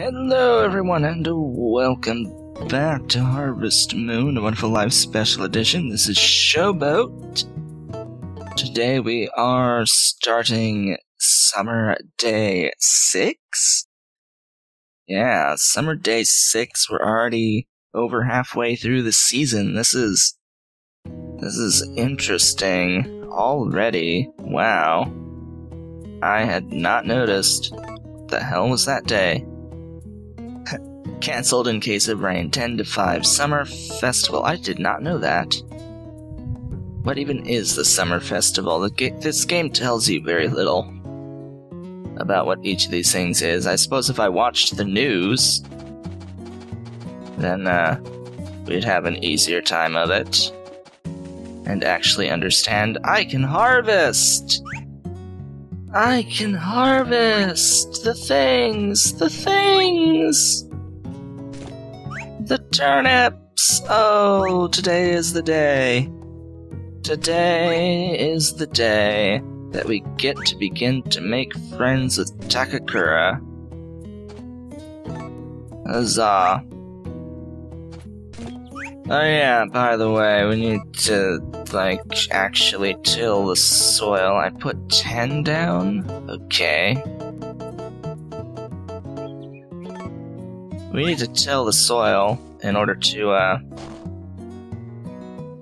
Hello everyone and welcome back to Harvest Moon, a Wonderful Life Special Edition. This is Showboat. Today we are starting Summer Day 6? Yeah, Summer Day 6. We're already over halfway through the season. This is interesting already. Wow. I had not noticed. What the hell was that day? Cancelled in case of rain, 10 to 5. Summer Festival. I did not know that. What even is the Summer Festival? This game tells you very little about what each of these things is. I suppose if I watched the news, then we'd have an easier time of it. And actually understand, I can harvest! I can harvest the things! The turnips! Oh, today is the day. Today is the day that we get to begin to make friends with Takakura. Huzzah. Oh yeah, by the way, we need to, actually till the soil. I put 10 down? Okay. We need to till the soil in order to,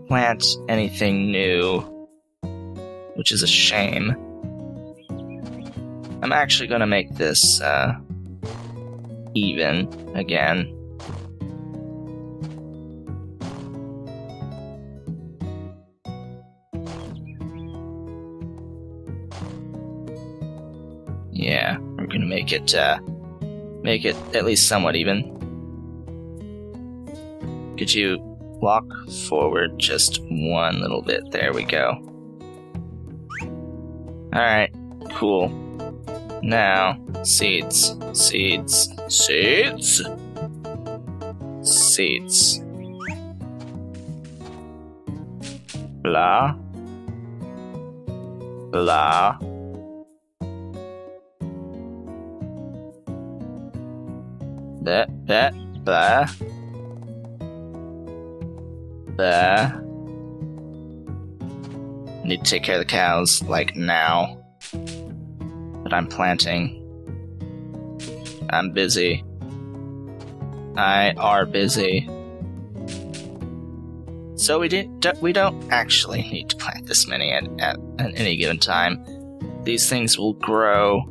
plant anything new, which is a shame. I'm actually gonna make this, even again. Yeah, we're gonna make it at least somewhat even. Could you walk forward just one little bit? There we go. Alright, cool. Now, seeds. Blah. Blah. Blah. Need to take care of the cows, now. But I'm planting. I'm busy. I are busy. So we don't actually need to plant this many at any given time. These things will grow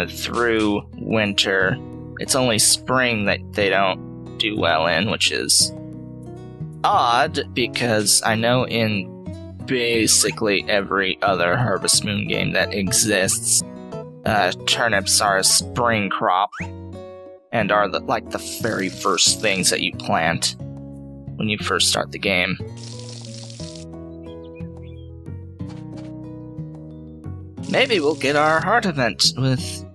through winter. It's only spring that they don't do well in, which is odd, because I know in basically every other Harvest Moon game that exists, turnips are a spring crop, and are the very first things that you plant when you first start the game. Maybe we'll get our heart event with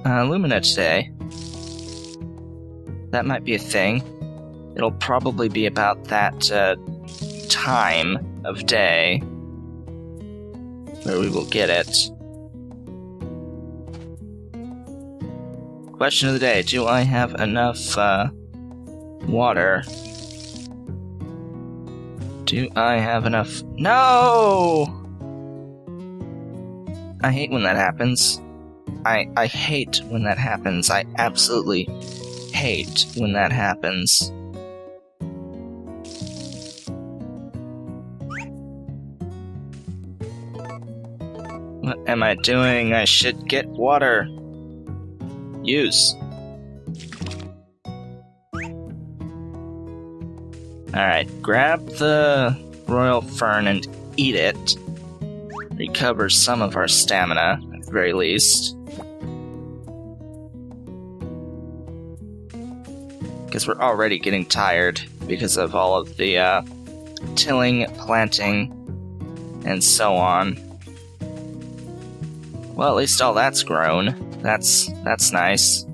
Lumina today. That might be a thing. It'll probably be about that time of day where we will get it. Question of the day: do I have enough water? Do I have enough? No! I hate when that happens. I hate when that happens. I absolutely hate when that happens. What am I doing? I should get water. Use. Alright, grab the royal fern and eat it. Recover some of our stamina, at the very least. Because we're already getting tired because of all of the tilling, planting, and so on. Well, at least all that's grown. That's nice.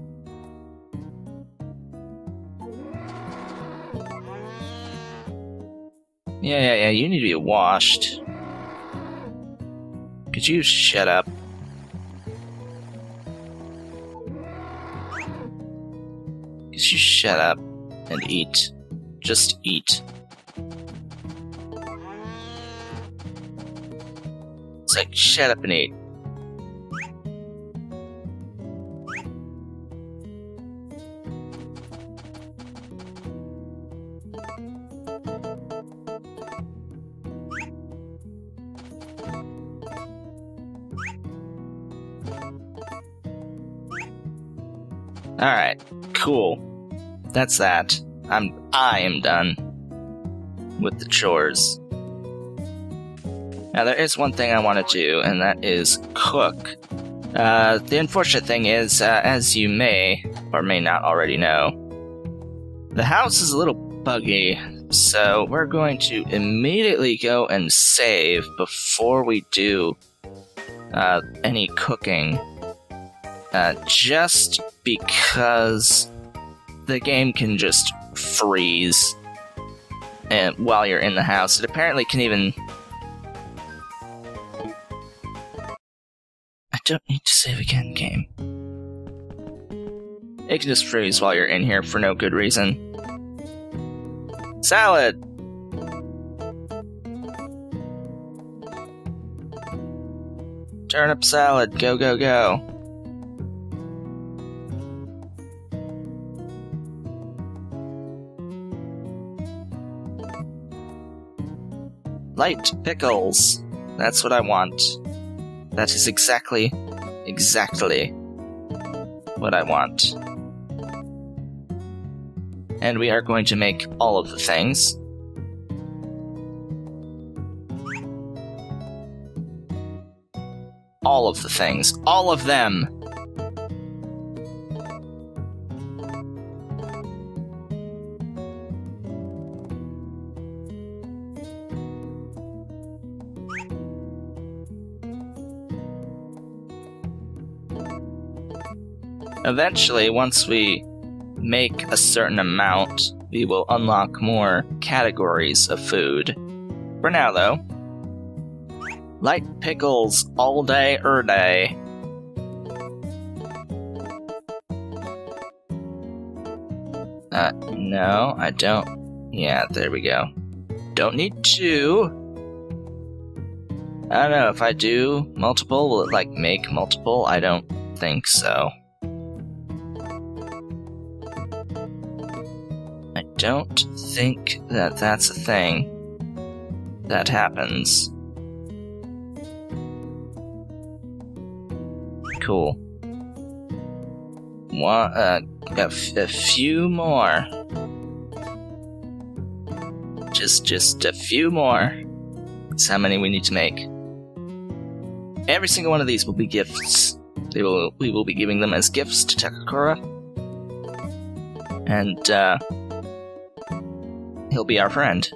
Yeah, you need to be washed. Could you shut up? Could you shut up and eat? Just eat. It's like, shut up and eat. Alright, cool. That's that. I am done with the chores. Now there is one thing I want to do, and that is cook. The unfortunate thing is, as you may or may not already know, the house is a little buggy, so we're going to immediately go and save before we do any cooking. Just because the game can just freeze while you're in the house. It apparently can even... I don't need to save again, game. It can just freeze while you're in here for no good reason. Salad! Turnip salad, go, go, go. Light pickles. That's what I want. That is exactly what I want. And we are going to make all of the things. All of the things. All of them! Eventually, once we make a certain amount, we will unlock more categories of food. For now, though, light pickles all day, day. No, I don't. Yeah, there we go. Don't need two. I don't know, if I do multiple, will it, like, make multiple? I don't think so. I don't think that that's a thing that happens. Cool. One, a few more. Just a few more. That's how many we need to make. Every single one of these will be gifts. We will be giving them as gifts to Takakura. And, he'll be our friend.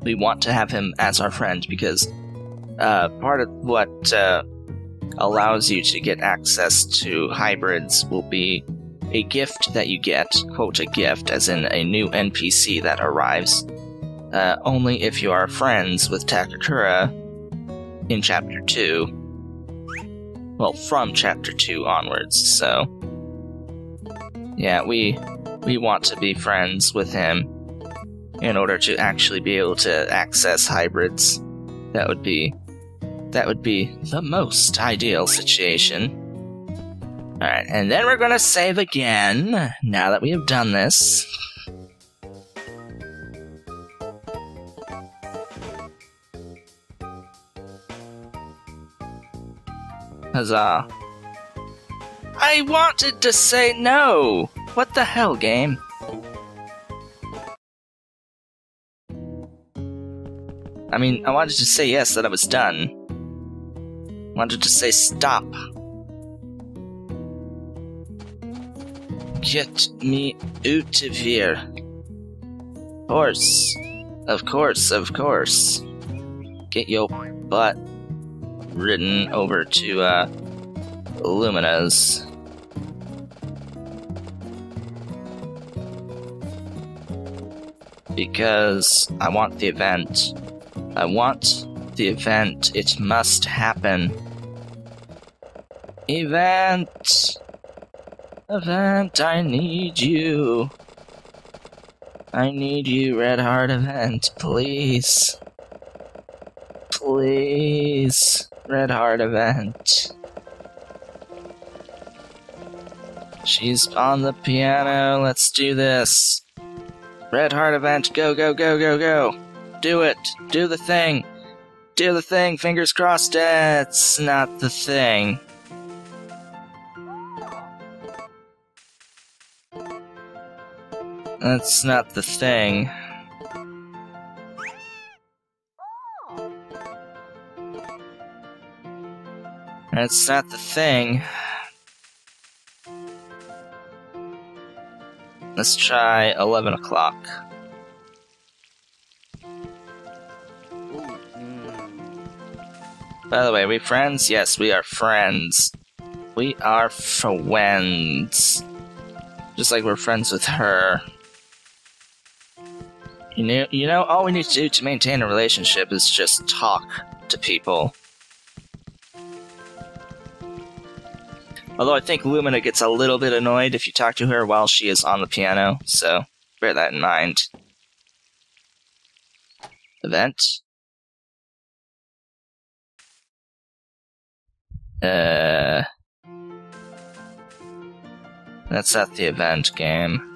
We want to have him as our friend because part of what allows you to get access to hybrids will be a gift that you get, quote a gift, as in a new NPC that arrives, only if you are friends with Takakura in Chapter 2. Well, from Chapter 2 onwards, so... yeah, we want to be friends with him in order to actually be able to access hybrids. That would be the most ideal situation. Alright, and then we're gonna save again, now that we have done this. Huzzah. I wanted to say no! What the hell, game? I mean, I wanted to say yes, that I was done. I wanted to say stop. Get me out of here. Horse. Of course. Get your butt ridden over to, Lumina's. Because I want the event. I want the event. It must happen. Event! Event, I need you. I need you, Red Heart Event, please. Please, Red Heart Event. She's on the piano, let's do this. Red Heart Event, go, go, go, go, go. Do it, do the thing. Do the thing, fingers crossed, it's not the thing. That's not the thing. That's not the thing. Let's try 11 o'clock. By the way, are we friends? Yes, we are friends. We are friends. Just like we're friends with her. You know, all we need to do to maintain a relationship is just talk to people. Although I think Lumina gets a little bit annoyed if you talk to her while she is on the piano, so bear that in mind. Event. That's not the event game.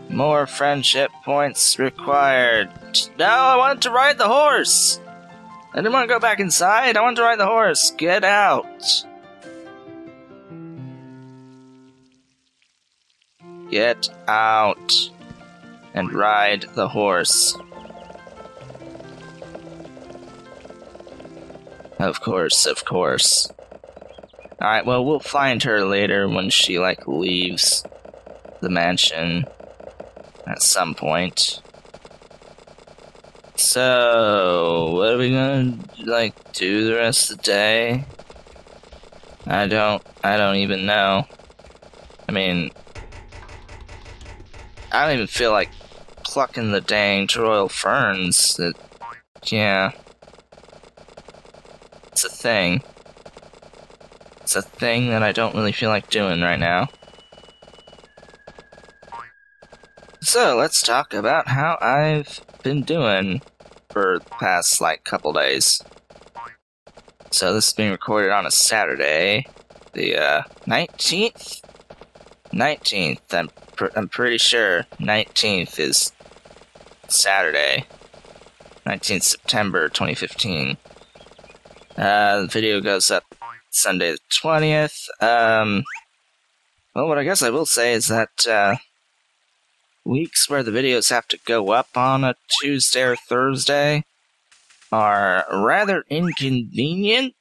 More friendship points required. No, I wanted to ride the horse! I didn't want to go back inside, I wanted to ride the horse. Get out! Get out and ride the horse. Of course, of course. Alright, well, we'll find her later when she, leaves the mansion at some point. So, what are we gonna, do the rest of the day? I don't even know. I mean, I don't even feel like plucking the dang royal ferns. Yeah. It's a thing. It's a thing that I don't really feel like doing right now. So, let's talk about how I've been doing for the past, couple days. So, this is being recorded on a Saturday, the, 19th? 19th, I'm pretty sure 19th is Saturday. 19th September 2015. The video goes up Sunday the 20th. Well, what I guess I will say is that, weeks where the videos have to go up on a Tuesday or Thursday are rather inconvenient,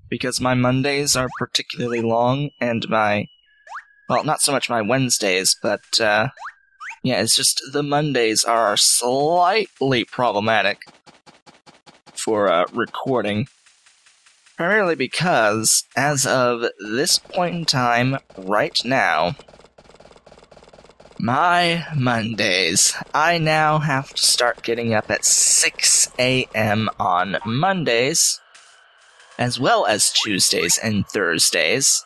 because my Mondays are particularly long, and well, not so much my Wednesdays, but, yeah, it's just the Mondays are slightly problematic for, recording. Primarily because, as of this point in time, right now, my Mondays, I now have to start getting up at 6 a.m. on Mondays, as well as Tuesdays and Thursdays,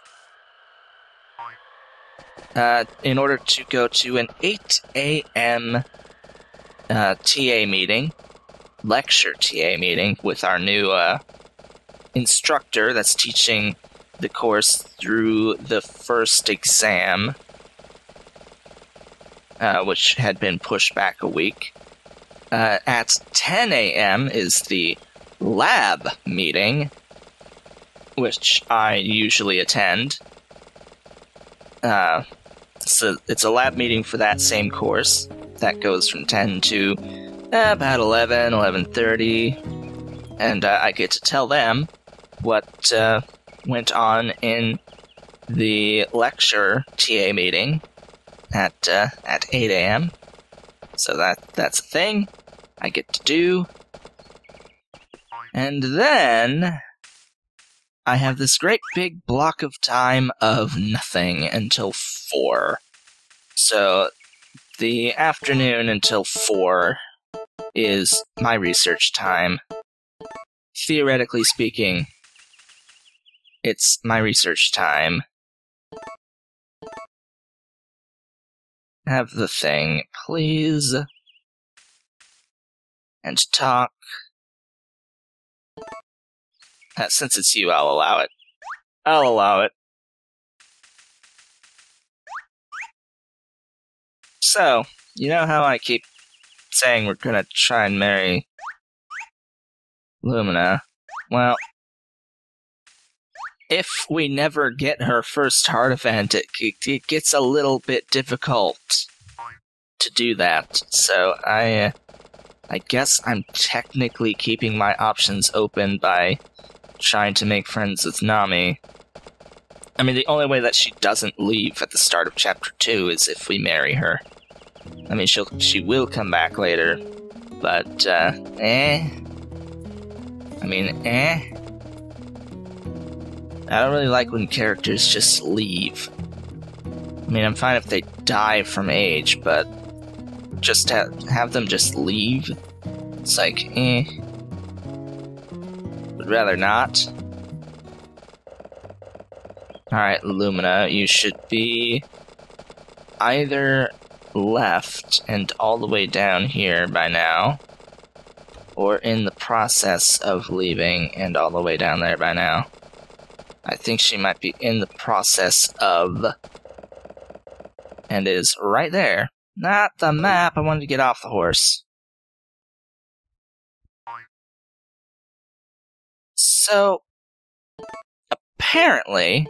in order to go to an 8 a.m. TA meeting, lecture TA meeting, with our new instructor that's teaching the course through the first exam, which had been pushed back a week. At 10 a.m. is the lab meeting, which I usually attend. So it's a lab meeting for that same course. That goes from 10 to about 11, 11:30, and I get to tell them what went on in the lecture TA meeting at 8 a.m. So that's a thing I get to do. And then I have this great big block of time of nothing until 4. So the afternoon until 4 is my research time. theoretically speaking, it's my research time. Have the thing, please. And talk. Since it's you, I'll allow it. I'll allow it. So, you know how I keep saying we're gonna try and marry Lumina? Well, if we never get her first heart event, it gets a little bit difficult to do that. So I guess I'm technically keeping my options open by trying to make friends with Nami. I mean, the only way that she doesn't leave at the start of Chapter 2 is if we marry her. I mean, she will come back later, but, I don't really like when characters just leave. I mean, I'm fine if they die from age, but just have them just leave? It's like, Would rather not. Alright, Lumina, you should be either left and all the way down here by now, or in the process of leaving and all the way down there by now. I think she might be in the process of, and is right there. Not the map, I wanted to get off the horse. So, apparently,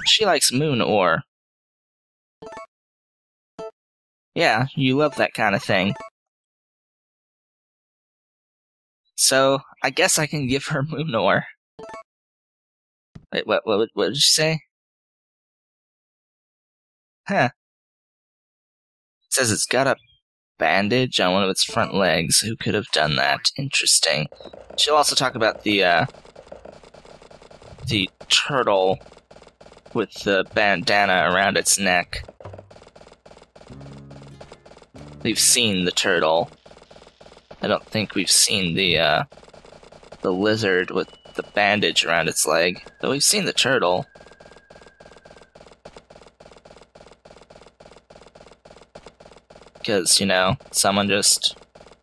she likes moon ore. Yeah, you love that kind of thing. So, I guess I can give her moon ore. Wait, what did you say? Huh. It says it's got a bandage on one of its front legs. Who could have done that? Interesting. She'll also talk about the turtle with the bandana around its neck. We've seen the turtle. I don't think we've seen the lizard with the bandage around its leg, but we've seen the turtle. Because, you know, someone just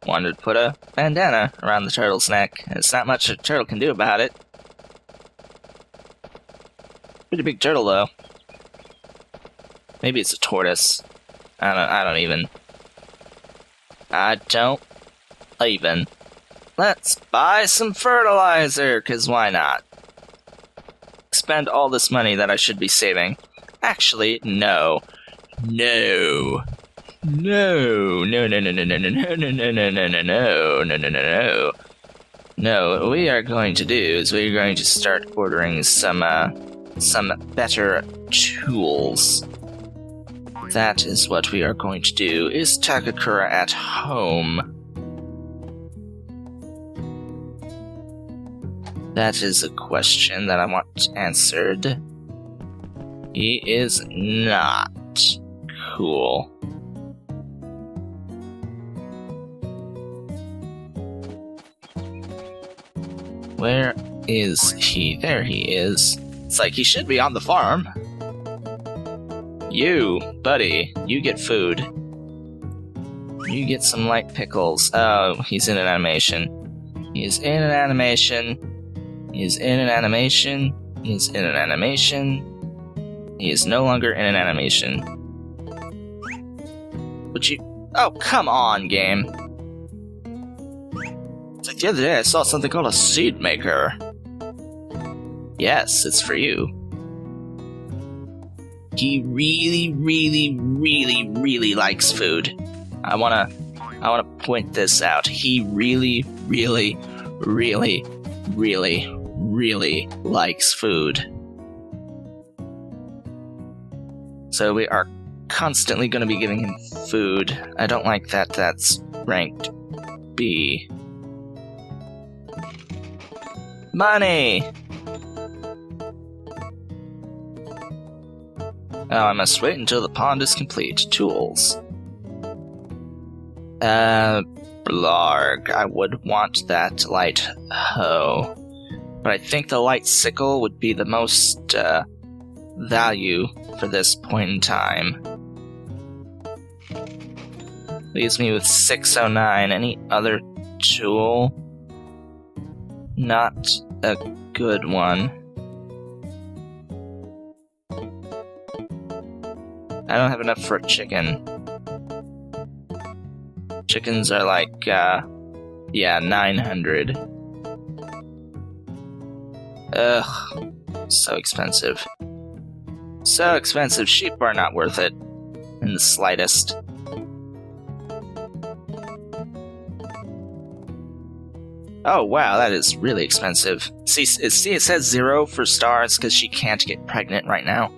wanted to put a bandana around the turtle's neck, and it's not much a turtle can do about it. Pretty big turtle, though. Maybe it's a tortoise. I don't even. Let's buy some fertilizer, cause why not? Spend all this money that I should be saving. Actually, no. No. No. No, no, no, no, no, no, no, no, no, no, no, no, no, no, no, no. No, what we are going to do is we're going to start ordering some better tools. That is what we are going to do. Is Takakura at home? That is a question that I want answered. He is not. Cool. Where is he? There he is. It's like he should be on the farm. You, buddy, you get food. You get some light pickles. Oh, he's in an animation. He's in an animation. He's in an animation. He's in an animation. He is no longer in an animation. Would you... Oh, come on, game. It's like the other day I saw something called a seed maker. Yes, it's for you. He really, really, really, really likes food. I wanna point this out. He really, really, really, really, really likes food. So we are constantly gonna be giving him food. I don't like that that's ranked B. Money! Now I must wait until the pond is complete. Tools. Blarg, I would want that light hoe. But I think the light sickle would be the most value for this point in time. Leaves me with 609. Any other tool? Not a good one. I don't have enough for a chicken. Chickens are like, 900. Ugh, so expensive. So expensive, sheep are not worth it. In the slightest. Oh wow, that is really expensive. See, it says 0 for stars because she can't get pregnant right now.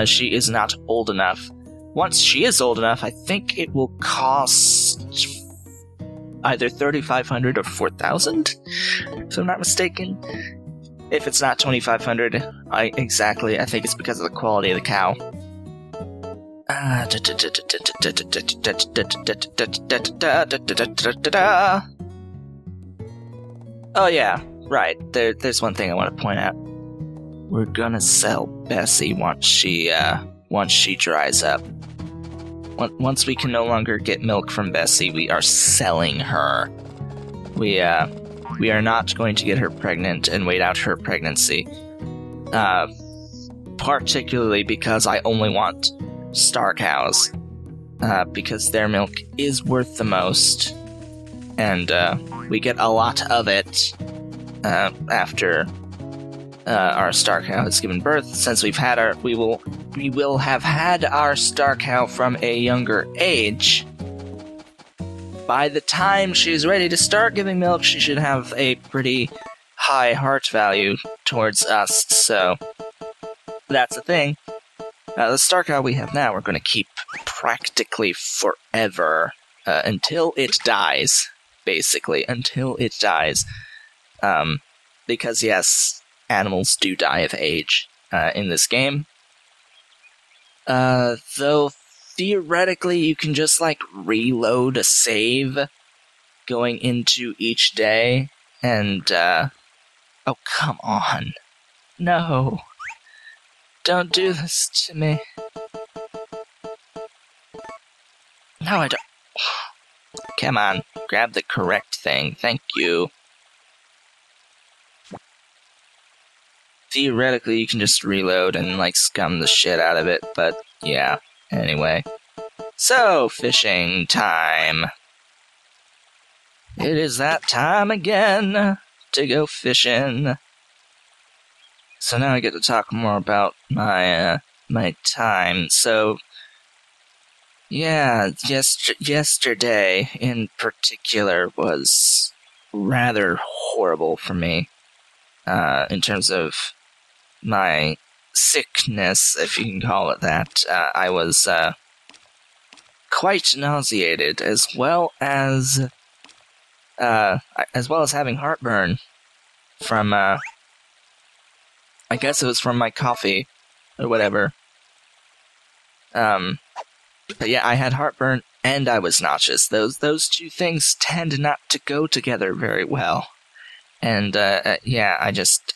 She is not old enough. Once she is old enough, I think it will cost either 3,500 or 4,000, if I'm not mistaken. If it's not 2,500, I think it's because of the quality of the cow. Oh yeah, right. There's one thing I want to point out. We're gonna sell Bessie once she dries up. Once we can no longer get milk from Bessie, we are selling her. We are not going to get her pregnant and wait out her pregnancy. Particularly because I only want star cows. Because their milk is worth the most. And we get a lot of it after our star cow has given birth. Since we will have had our star cow from a younger age. By the time she's ready to start giving milk, she should have a pretty high heart value towards us, so that's the thing. The star cow we have now, we're going to keep practically forever, until it dies, basically, until it dies. Because yes, animals do die of age, in this game. Though theoretically, you can just, reload a save going into each day, and, oh, come on. No. Don't do this to me. No, I don't. Come on, grab the correct thing. Thank you. Theoretically, you can just reload and, scum the shit out of it, but, yeah. Anyway. So, fishing time. It is that time again to go fishing. So now I get to talk more about my time. So, yeah, yesterday in particular was rather horrible for me. In terms of my sickness, if you can call it that. I was quite nauseated, as well as having heartburn from I guess it was from my coffee or whatever. But yeah, I had heartburn and I was nauseous. Those two things tend not to go together very well. And yeah, I just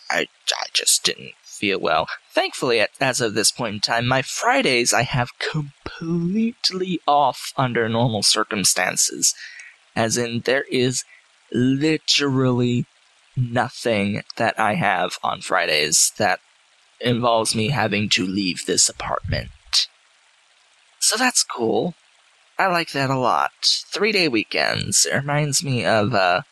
didn't feel well. Thankfully, as of this point in time, my Fridays I have completely off under normal circumstances. As in, there is literally nothing that I have on Fridays that involves me having to leave this apartment. So that's cool. I like that a lot. 3-day weekends. It reminds me of a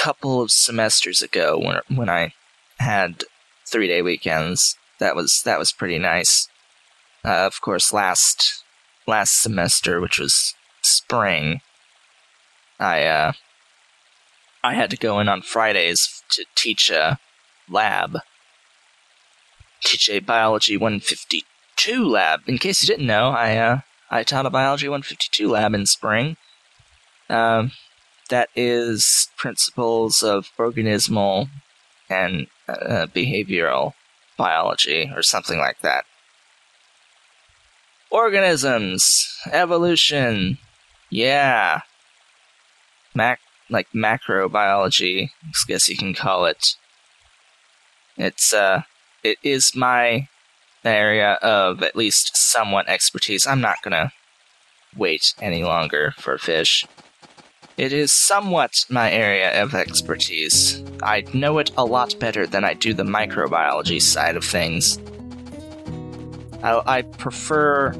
couple of semesters ago when I had 3-day weekends. That was pretty nice. Of course, last semester, which was spring, I had to go in on Fridays to teach a lab. Teach a Biology 152 lab. In case you didn't know, I taught a Biology 152 lab in spring. That is principles of organismal and behavioral biology, or something like that. Organisms, evolution, yeah. macrobiology, I guess you can call it. It is my area of at least somewhat expertise. I'm not gonna wait any longer for fish. It is somewhat my area of expertise. I know it a lot better than I do the microbiology side of things. I prefer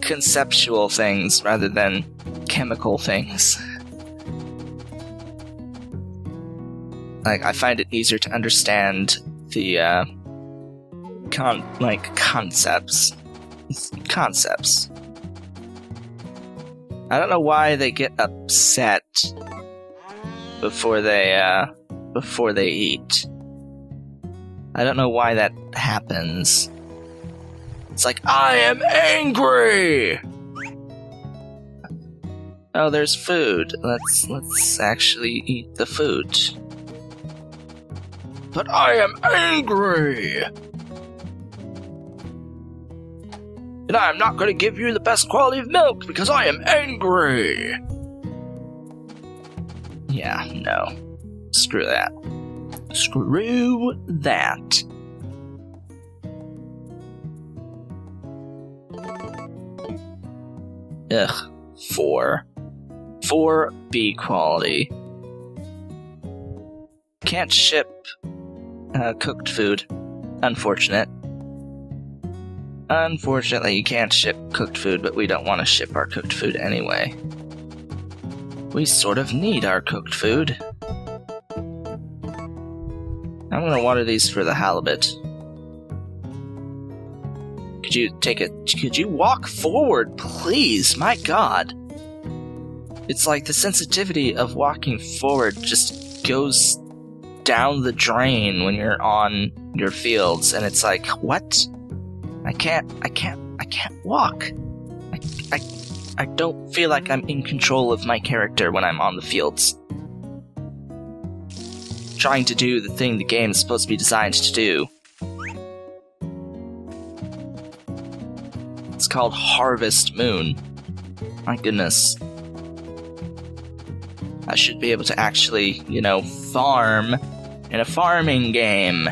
conceptual things rather than chemical things. Like, I find it easier to understand the, concepts. Concepts. I don't know why they get upset before they eat. I don't know why that happens. It's like, I am angry! Oh, there's food. Let's actually eat the food. But I am angry! And I'm not going to give you the best quality of milk because I am angry! Yeah, no. Screw that. Screw that. Ugh. 4. 4 B quality. Can't ship cooked food. Unfortunate. Unfortunately, you can't ship cooked food, but we don't want to ship our cooked food anyway. We sort of need our cooked food. I'm gonna water these for the halibut. Could you walk forward, please? My god. It's like the sensitivity of walking forward just goes down the drain when you're on your fields, and it's like, what? I can't walk. I don't feel like I'm in control of my character when I'm on the fields. Trying to do the thing the game is supposed to be designed to do. It's called Harvest Moon. My goodness. I should be able to actually, farm in a farming game.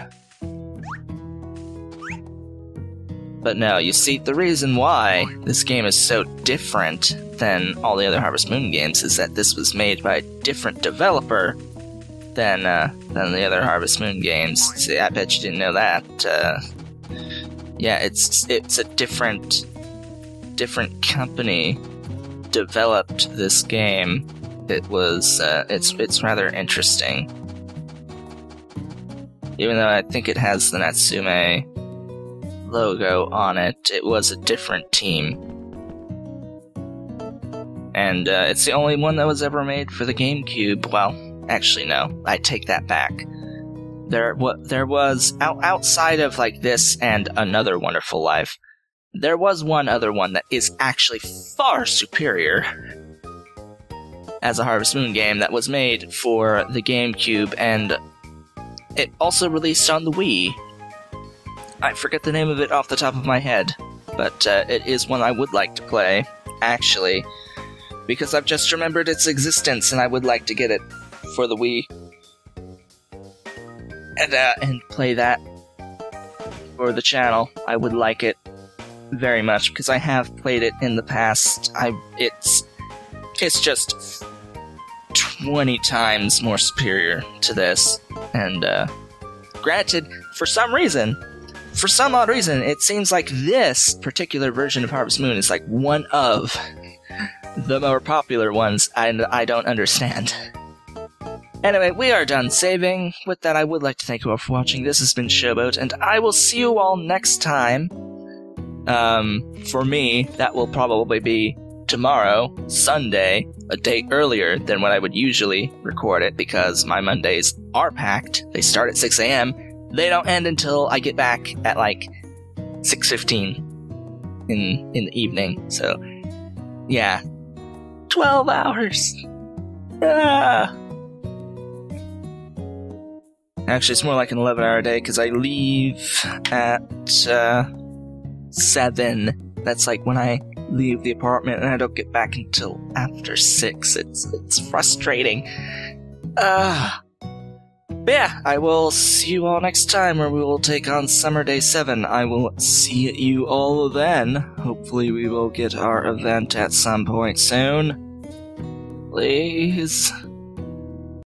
But no, you see, the reason why this game is so different than all the other Harvest Moon games is that this was made by a different developer than the other Harvest Moon games. See, I bet you didn't know that. Yeah, it's a different company developed this game. It was it's rather interesting. Even though I think it has the Natsume logo on it, it was a different team. And it's the only one that was ever made for the GameCube. Well, actually no, I take that back. There was outside of like this and Another Wonderful Life, there was one other one that is actually far superior as a Harvest Moon game that was made for the GameCube, and it also released on the Wii. I forget the name of it off the top of my head, but it is one I would like to play, actually, because I've just remembered its existence and I would like to get it for the Wii and play that for the channel. I would like it very much because I have played it in the past. It's just 20 times more superior to this, and granted, for some odd reason, it seems like this particular version of Harvest Moon is like one of the more popular ones, and I don't understand. Anyway, we are done saving. With that, I would like to thank you all for watching. This has been Showboat, and I will see you all next time. For me, that will probably be tomorrow, Sunday, a day earlier than when I would usually record it, because my Mondays are packed. They start at 6 a.m. They don't end until I get back at like 6:15 in the evening. So, yeah. 12 hours! Ah! Actually, it's more like an 11-hour day, because I leave at 7. That's like when I leave the apartment, and I don't get back until after 6. It's frustrating. But yeah, I will see you all next time, where we will take on Summer Day 7. I will see you all then. Hopefully we will get our event at some point soon. Please.